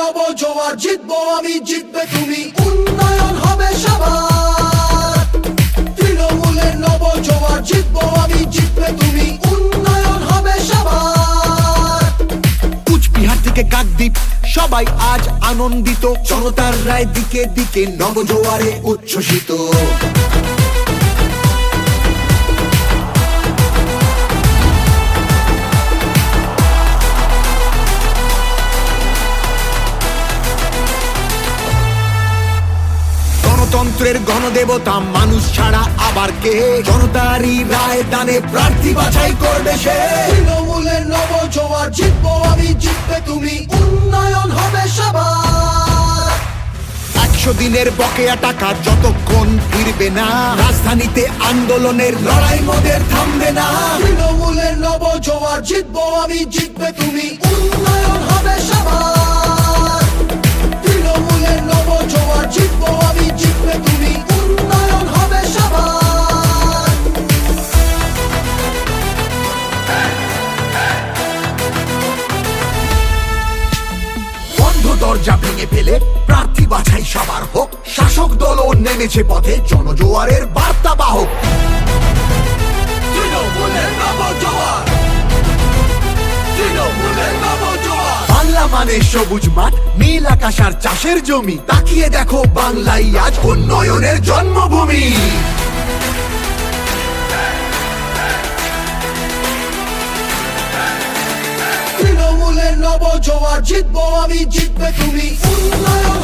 নব জোয়ার, জিতবো আমি জিতবে তুমি, উন্নয়ন হবে সবার। তৃণমূলের নব জোয়ার, জিতবো আমি জিতবে তুমি, উন্নয়ন হবে সবার। কুচবিহার থেকে কাকদ্বীপ সবাই আজ আনন্দিত, জনতার রায় দিকে দিকে নবজোয়ারে উচ্ছ্বসিত। গণতন্ত্রের গণদেবতা মানুষ ছাড়া আবার কে, জনতারই রায় দানে প্রার্থী বাছাই করবে সে। তৃণমূলের নব জোয়ার, জিতবো আমি জিতবে তুমি, উন্নয়ন হবে সবার। 100 দিনের বকেয়া টাকা যতক্ষণ ফিরবে না, রাজধানীতে আন্দোলনের লড়াই মোদের থামবে না। তৃণমূলের নব জোয়ার, জিতবো আমি জিতবে তুমি, উন্নয়ন হবে সবার। তৃণমূলের নব জোয়ার, জিতবো আমি জিতবে তুমি, উন্নয়ন হবে সবার। বন্ধ দরজা ভেঙে ফেলে প্রার্থী বাছাই সবার হোক, শাসক দলও নেমেছে পথে জনজোয়ারের বার্তা বাহক। তৃণমূলের নব জোয়ার, তৃণমূলের নব জোয়ার। বাংলা মানে সবুজ মাঠ, নীল আকাশ আর চাষের জমি, তাকিয়ে দেখো বাংলাই আজ উন্নয়নের জন্মভূমি। তৃণমূলের নব জোয়ার, জিতবো আমি জিতবে তুমি, উন্নয়ন